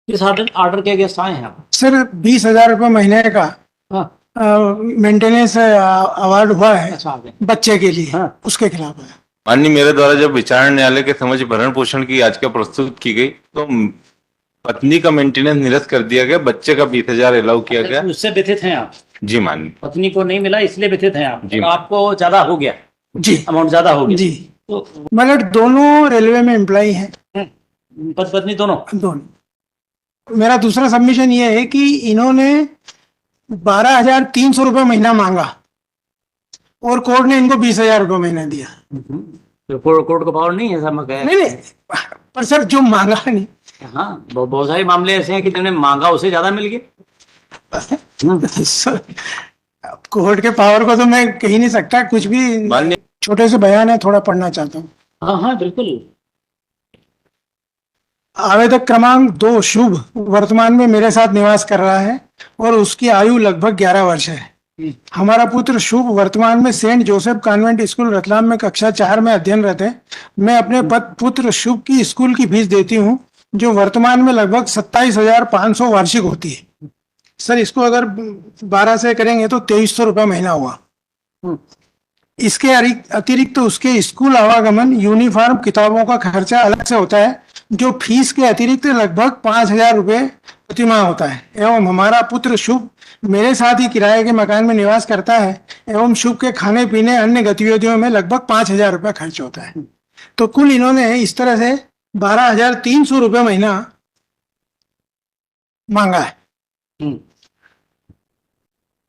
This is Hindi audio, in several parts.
किस ऑर्डर के गेस्ट आए हैं आप? सर 20,000 रुपये महीने का हाँ। मेंटेनेंस अवार्ड हुआ है अच्छा, आगे। बच्चे के लिए, हाँ। उसके खिलाफ है। माननीय, मेरे द्वारा जब विचारण न्यायालय के समक्ष भरण पोषण की याचिका प्रस्तुत की गई तो पत्नी का मेंटेनेंस निरस्त कर दिया गया, बच्चे का 20,000 अलाउ किया गया। उससे व्यथित हैं आप? जी माननीय। पत्नी को नहीं मिला इसलिए व्यथित हैं आप? जी। आपको ज्यादा हो गया? जी, अमाउंट ज्यादा हो गया जी। तो मतलब दोनों रेलवे में एम्प्लॉई हैं, पति पत्नी दोनों? दोनों। मेरा दूसरा सबमिशन ये है कि इन्होंने 12,300 रुपये महीना मांगा और कोर्ट ने इनको 20,000 रुपये महीना दिया। तो कोर्ट को पावर नहीं है ऐसा? नहीं, पर सर जो मांगा नहीं। हाँ, बहुत सारे मामले ऐसे हैं कि जिन्होंने मांगा उसे ज्यादा मिल गया। सर, कोर्ट के पावर को तो मैं कह नहीं सकता कुछ भी। माननीय, छोटे से बयान है, थोड़ा पढ़ना चाहता हूँ। हाँ हाँ बिल्कुल। आवेदक क्रमांक 2 शुभ वर्तमान में मेरे साथ निवास कर रहा है और उसकी आयु लगभग 11 वर्ष है। हमारा पुत्र शुभ वर्तमान में Saint Joseph Convent School Ratlam में कक्षा 4 में अध्ययनरत है। मैं अपने पुत्र शुभ की स्कूल की फीस देती हूँ जो वर्तमान में लगभग 27,500 वार्षिक होती है। सर, इसको अगर 12 से करेंगे तो 2,300 रुपये महीना हुआ। इसके अतिरिक्त तो उसके स्कूल आवागमन, यूनिफॉर्म, किताबों का खर्चा अलग से होता है जो फीस के अतिरिक्त लगभग 5,000 रुपये प्रति माह होता है। एवं हमारा पुत्र शुभ मेरे साथ ही किराए के मकान में निवास करता है एवं शुभ के खाने पीने अन्य गतिविधियों में लगभग 5,000 रुपये खर्च होता है। तो कुल इन्होंने इस तरह से 12,300 रुपये महीना मांगा है।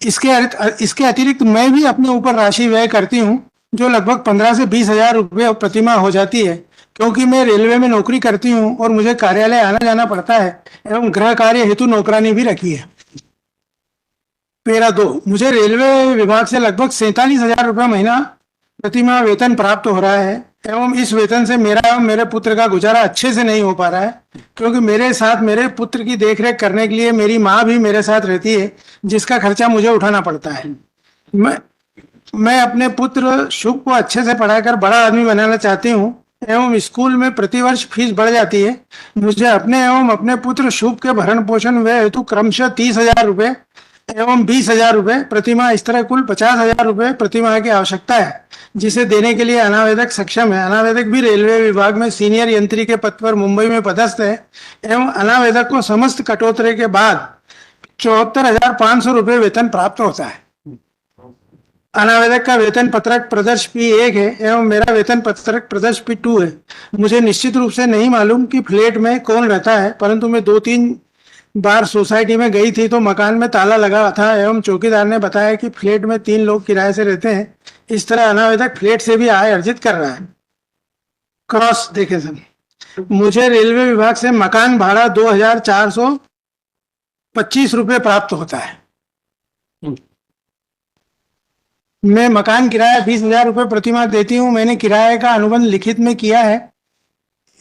इसके अतिरिक्त मैं भी अपने ऊपर राशि व्यय करती हूँ जो लगभग 15 से 20,000 रुपये प्रति माह हो जाती है क्योंकि मैं रेलवे में नौकरी करती हूँ और मुझे कार्यालय आना जाना पड़ता है एवं गृह कार्य हेतु नौकरानी भी रखी है। पैरा 2, मुझे रेलवे विभाग से लगभग 47,000 रुपये महीना प्रति माह वेतन प्राप्त हो रहा है एवं इस वेतन से मेरा एवं मेरे पुत्र का गुजारा अच्छे से नहीं हो पा रहा है क्योंकि मेरे साथ मेरे पुत्र की देखरेख करने के लिए मेरी माँ भी मेरे साथ रहती है जिसका खर्चा मुझे उठाना पड़ता है। मैं अपने पुत्र शुभ को अच्छे से पढ़ाकर बड़ा आदमी बनाना चाहती हूँ एवं स्कूल में प्रतिवर्ष फीस बढ़ जाती है। मुझे अपने एवं अपने पुत्र शुभ के भरण पोषण व्यय हेतु क्रमशः 30,000 रुपये एवं 20,000 रुपये प्रति माह, इस तरह कुल 50,000 रुपये प्रति माह की आवश्यकता है जिसे देने के लिए अनावेदक सक्षम है। अनावेदक भी रेलवे विभाग में सीनियर यंत्री के पद पर मुंबई में पदस्थ है एवं अनावेदक को समस्त कटौती के बाद 74,500 रुपये वेतन प्राप्त होता है। अनावेदक का वेतन पत्रक प्रदर्श P1 है एवं मेरा वेतन पत्रक प्रदर्श P2 है। मुझे निश्चित रूप से नहीं मालूम कि फ्लैट में कौन रहता है, परंतु मैं 2-3 बार सोसाइटी में गई थी तो मकान में ताला लगा था एवं चौकीदार ने बताया कि फ्लैट में 3 लोग किराए से रहते हैं। इस तरह अनावेदक फ्लैट से भी आय अर्जित कर रहा है। क्रॉस देखें सर, मुझे रेलवे विभाग से मकान भाड़ा 2,425 रुपये प्राप्त होता है। मैं मकान किराया 20,000 रुपये प्रति माह देती हूँ। मैंने किराए का अनुबंध लिखित में किया है।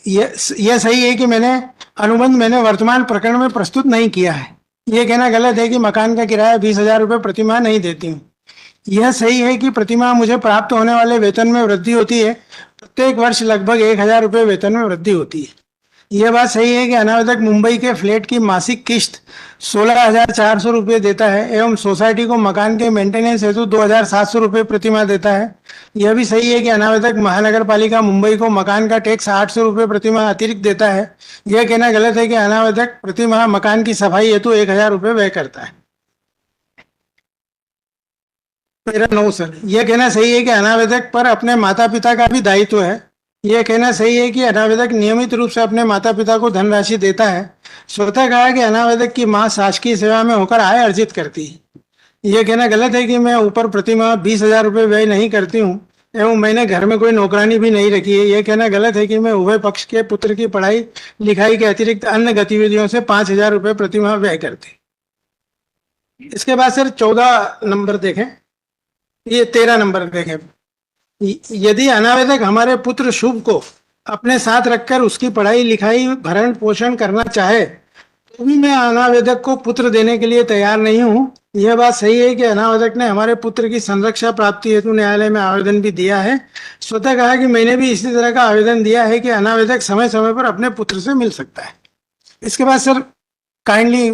यह सही है कि मैंने वर्तमान प्रकरण में प्रस्तुत नहीं किया है। यह कहना गलत है कि मकान का किराया 20,000 रुपये प्रति माह नहीं देती हूँ। यह सही है कि प्रति माह मुझे प्राप्त होने वाले वेतन में वृद्धि होती है। प्रत्येक वर्ष लगभग 1,000 रुपये वेतन में वृद्धि होती है। यह बात सही है कि अनावेदक मुंबई के फ्लैट की मासिक किस्त 16,400 रुपये देता है एवं सोसाइटी को मकान के मेंटेनेंस हेतु 2,700 रुपये प्रति माह देता है। यह भी सही है कि अनावेदक महानगर पालिका मुंबई को मकान का टैक्स 800 रुपये प्रति माह अतिरिक्त देता है। यह कहना गलत है कि अनावेदक प्रति माह मकान की सफाई हेतु 1,000 रुपये व्यय करता है। मेरा 9 सर, यह कहना सही है कि अनावेदक पर अपने माता पिता का भी दायित्व है। यह कहना सही है कि अनावेदक नियमित रूप से अपने माता पिता को धनराशि देता है। स्वतः कहा कि अनावेदक की मां शासकीय सेवा में होकर आय अर्जित करती है। यह कहना गलत है कि मैं ऊपर प्रति माह 20,000 रुपये व्यय नहीं करती हूँ एवं मैंने घर में कोई नौकरानी भी नहीं रखी है। यह कहना गलत है कि मैं उभय पक्ष के पुत्र की पढ़ाई लिखाई के अतिरिक्त अन्य गतिविधियों से 5,000 रुपये प्रति माह व्यय करती। इसके बाद सर 14 नंबर देखें, ये 13 नंबर देखें। यदि अनावेदक हमारे पुत्र शुभ को अपने साथ रखकर उसकी पढ़ाई लिखाई भरण पोषण करना चाहे तो भी मैं अनावेदक को पुत्र देने के लिए तैयार नहीं हूँ। यह बात सही है कि अनावेदक ने हमारे पुत्र की संरक्षा प्राप्ति हेतु न्यायालय में आवेदन भी दिया है। स्वतः कहा कि मैंने भी इसी तरह का आवेदन दिया है कि अनावेदक समय समय पर अपने पुत्र से मिल सकता है। इसके बाद सर काइंडली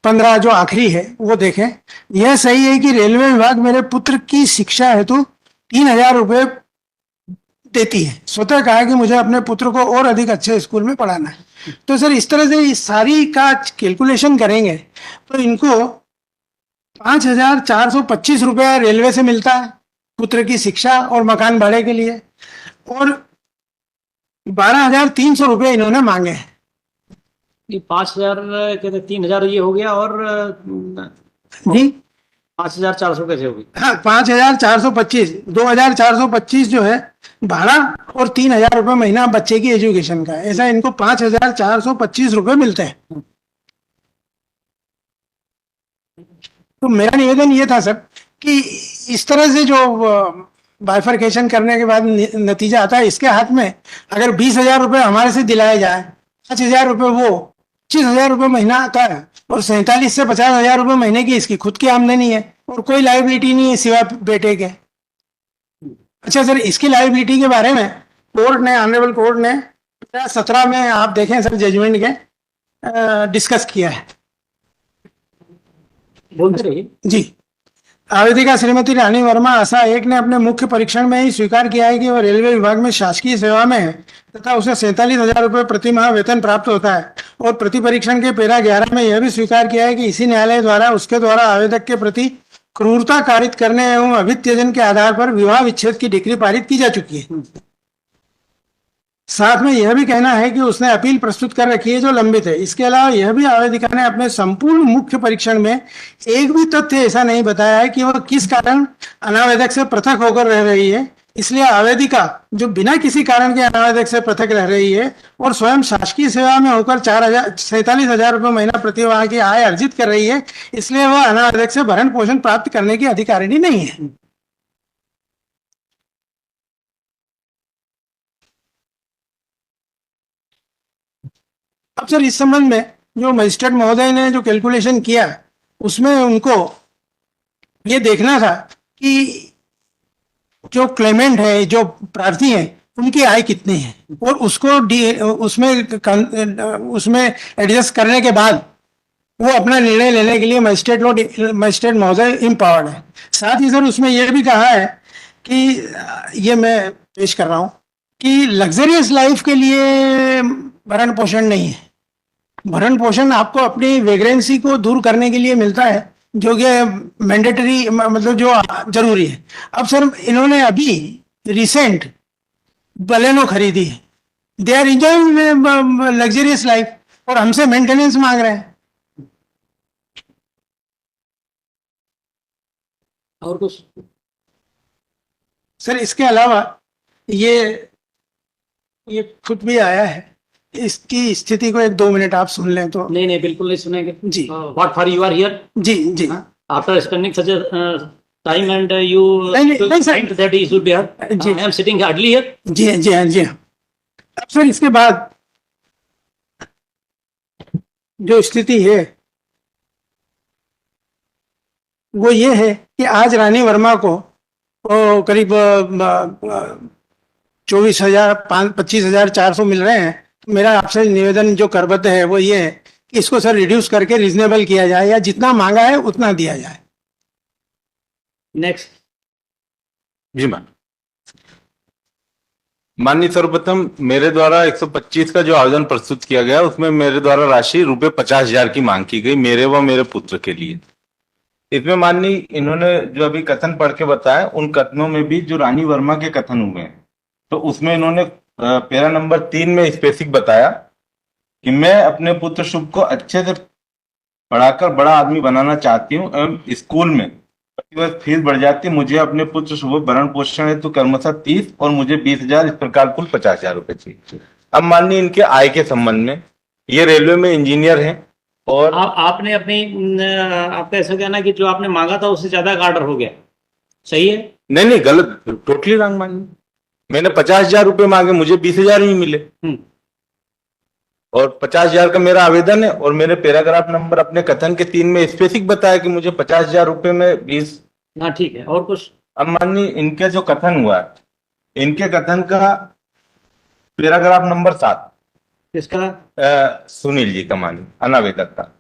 15 जो आखिरी है वो देखें। यह सही है कि रेलवे विभाग मेरे पुत्र की शिक्षा हेतु 3,000 रुपये देती है। स्वतः कहा कि मुझे अपने पुत्र को और अधिक अच्छे स्कूल में पढ़ाना है। तो सर इस तरह से इस सारी का कैलकुलेशन करेंगे तो इनको 5,425 रुपया रेलवे से मिलता है पुत्र की शिक्षा और मकान भाड़े के लिए, और 12,300 रुपये इन्होंने मांगे हैं। ये 5,000 कहते 3,000 ये हो गया, और जी 5,400 कैसे हो गई? हाँ, 5,425, 2,425 जो है भाड़ा, और 3,000 रुपये महीना बच्चे की एजुकेशन का, ऐसा इनको 5,425 रुपये मिलते हैं। तो मेरा निवेदन ये था सर कि इस तरह से जो बाइफरकेशन करने के बाद नतीजा आता है, इसके हाथ में अगर 20,000 रुपये हमारे से दिलाए जाए, 5,000 रुपये वो, 25,000 रुपये महीना आता है, और 47 से 50,000 रुपये महीने की इसकी खुद की आमदनी है, और कोई लायबिलिटी नहीं है सिवाय बेटे के। अच्छा सर, इसकी लायबिलिटी के बारे में कोर्ट ने, ऑनरेबल कोर्ट ने 17 में आप देखें सर जजमेंट के डिस्कस किया है। बोलते रहिए। जी, आवेदिका श्रीमती रानी वर्मा आशा 1 ने अपने मुख्य परीक्षण में ही स्वीकार किया है कि वह रेलवे विभाग में शासकीय सेवा में है तथा उसे 47,000 रुपये प्रति माह वेतन प्राप्त होता है, और प्रति परीक्षण के पैरा 11 में यह भी स्वीकार किया है कि इसी न्यायालय द्वारा उसके द्वारा आवेदक के प्रति क्रूरता कारित करने एवं अभित्यजन के आधार पर विवाह विच्छेद की डिक्री पारित की जा चुकी है। साथ में यह भी कहना है कि उसने अपील प्रस्तुत कर रखी है जो लंबित है। इसके अलावा यह भी आवेदिका ने अपने संपूर्ण मुख्य परीक्षण में एक भी तथ्य ऐसा नहीं बताया है कि वह किस कारण अनावेदक से पृथक होकर रह रही है। इसलिए आवेदिका जो बिना किसी कारण के अनावेदक से पृथक रह रही है और स्वयं शासकीय सेवा में होकर 47,000 रुपये महीना प्रतिमाह की आय अर्जित कर रही है, इसलिए वह अनावेदक से भरण पोषण प्राप्त करने की अधिकारिणी नहीं है। अब सर इस संबंध में जो मजिस्ट्रेट महोदय ने जो कैलकुलेशन किया उसमें उनको ये देखना था कि जो क्लेमेंट है, जो प्रार्थी है, उनकी आय कितनी है, और उसको उसमें एडजस्ट करने के बाद वो अपना निर्णय लेने के लिए मजिस्ट्रेट महोदय इम्पावर्ड है। साथ ही सर उसमें यह भी कहा है कि ये मैं पेश कर रहा हूँ कि लग्जरियस लाइफ के लिए भरण पोषण नहीं है। भरण पोषण आपको अपनी वेग्रेंसी को दूर करने के लिए मिलता है, जो कि मैंडेटरी, मतलब जो जरूरी है। अब सर इन्होंने अभी रिसेंट बलेनो खरीदी है, they are enjoying luxurious life, और हमसे मेंटेनेंस मांग रहे हैं। और कुछ सर इसके अलावा ये खुद भी आया है, इसकी स्थिति को 1-2 मिनट आप सुन लें तो। नहीं नहीं, बिल्कुल नहीं सुनेंगे जी। What for you are here? जी जी after spending such a time and you नहीं, सर। think that he should be here. जी। I am sitting idly here. जी जी हाँ जी हाँ। अब सर इसके बाद जो स्थिति है वो ये है कि आज रानी वर्मा को करीब 25,400 मिल रहे हैं। तो मेरा आपसे निवेदन जो करबद्ध है वो ये है कि इसको सर रिड्यूस करके रिजनेबल किया जाए, या जितना मांगा है उतना दिया जाए। नेक्स्ट। जी मैम। माननीय सर्वप्रथम मेरे द्वारा 125 का जो आवेदन प्रस्तुत किया गया उसमें मेरे द्वारा राशि रुपये 50,000 की मांग की गई मेरे व मेरे पुत्र के लिए। इसमें माननीय इन्होंने जो अभी कथन पढ़ के बताया, उन कथनों में भी जो रानी वर्मा के कथन हुए हैं, तो उसमें इन्होंने पैरा नंबर 3 में स्पेसिफिक बताया कि मैं अपने पुत्र शुभ को अच्छे से पढ़ाकर बड़ा आदमी बनाना चाहती हूँ एवं स्कूल में प्रतिवर्ष फीस बढ़ जाती है। मुझे अपने पुत्र शुभ भरण पोषण हेतु क्रमशः 30 और मुझे 20,000, इस प्रकार कुल 50,000 रुपए चाहिए। अब माननीय इनके आय के संबंध में, ये रेलवे में इंजीनियर हैं और आपने अपनी आपका ऐसा कहना कि जो आपने मांगा था उससे ज्यादा का ऑर्डर हो गया, सही है? नहीं गलत, टोटली रॉन्ग माननीय। मैंने 50,000 रुपए मांगे, मुझे 20,000 ही मिले, और 50,000 का मेरा आवेदन है, और मेरे पैराग्राफ नंबर अपने कथन के 3 में स्पेसिफिक बताया कि मुझे 50,000 रुपए में 20। हाँ ठीक है, और कुछ? अब माननीय इनका जो कथन हुआ है, इनके कथन का पैराग्राफ नंबर 7 किसका? सुनील जी का, माननीय अनावेदक का,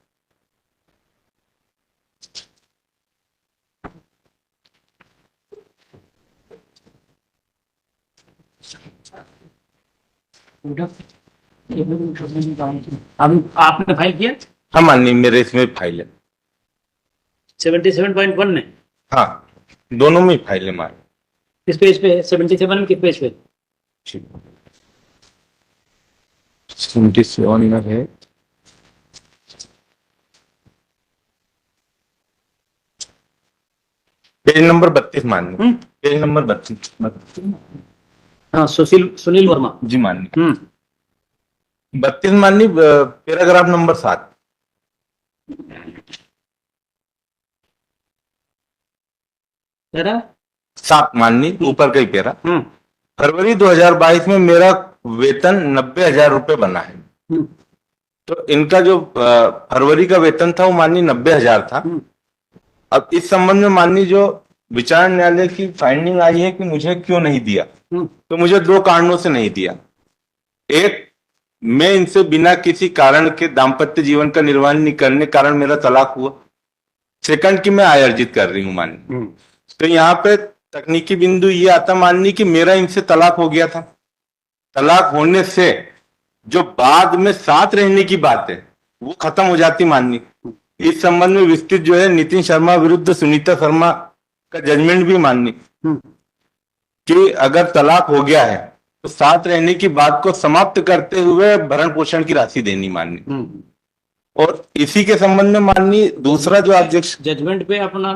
अभी आपने फाइल किया हाँ माननीय, मेरे इसमें फाइल है। 77.1 में हाँ, दोनों में फाइल है हमारे। किस पेज पे है? 77 में किस पेज पे? 77 में है। पेज नंबर 32 माननीय। Page number 32। हाँ, सुनील वर्मा। जी माननीय। 32 माननीय, पैराग्राफ नंबर 7। तेरा 7 माननीय, ऊपर का ही पैरा। हम्म फरवरी 2022 में मेरा वेतन 90,000 रुपए बना है। तो इनका जो फरवरी का वेतन था वो माननीय 90,000 था। अब इस संबंध में माननीय जो विचार न्यायालय की फाइंडिंग आई है कि मुझे क्यों नहीं दिया, तो मुझे 2 कारणों से नहीं दिया। एक, मैं इनसे बिना किसी कारण के दाम्पत्य जीवन का निर्वाह नहीं करने के कारण मेरा तलाक हुआ। सेकंड, कि मैं आय अर्जित कर रही हूँ माननीय। तो यहाँ पे तकनीकी बिंदु ये आता माननीय कि मेरा इनसे तलाक हो गया था। तलाक होने से जो बाद में साथ रहने की बात है वो खत्म हो जाती माननीय। इस संबंध में विस्तृत जो है नितिन शर्मा विरुद्ध सुनीता शर्मा का जजमेंट भी माननीय कि अगर तलाक हो गया है तो साथ रहने की बात को समाप्त करते हुए भरण पोषण की राशि देनी माननीय। और इसी के संबंध में माननीय दूसरा जो अध्यक्ष जजमेंट पे अपना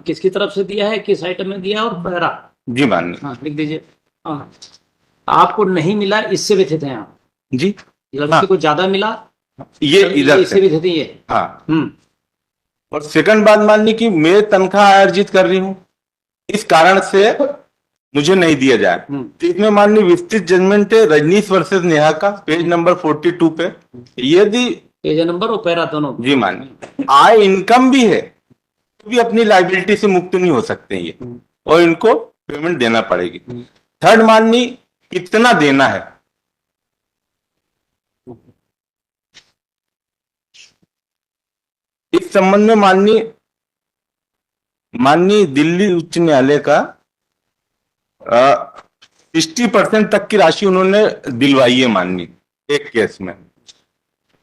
किसकी तरफ से दिया है, किस आइटम में दिया और पैरा? जी माननीय। हाँ, लिख दीजिए। हाँ, आपको नहीं मिला, इससे व्यथित हैं आप जी। लड़की को ज्यादा मिला, ये इधर इससे से। व्यथित ही है। हाँ। और सेकंड बात माननीय कि मैं तनख्वाह अर्जित कर रही हूं, इस कारण से मुझे नहीं दिया जाए। तो इसमें माननीय विस्तृत जजमेंट है रजनीश वर्सेस नेहा का, पेज नंबर 42 पे। यदि पेज नंबर और पैरा दोनों। जी माननीय, आय इनकम भी है तो भी अपनी लाइबिलिटी से मुक्त नहीं हो सकते ये, और इनको पेमेंट देना पड़ेगी। थर्ड माननीय, कितना देना है, इस संबंध में माननीय दिल्ली उच्च न्यायालय का 60% तक की राशि उन्होंने दिलवाई है माननीय एक केस में।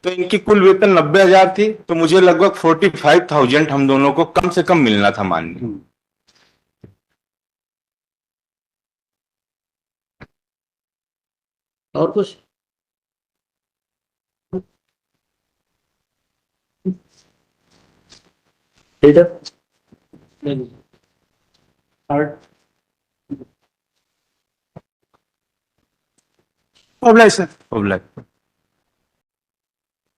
तो इनकी कुल वेतन 90,000 थी, तो मुझे लगभग 45,000 हम दोनों को कम से कम मिलना था माननीय। और कुछ? Oblige sir. ओब्लाइज।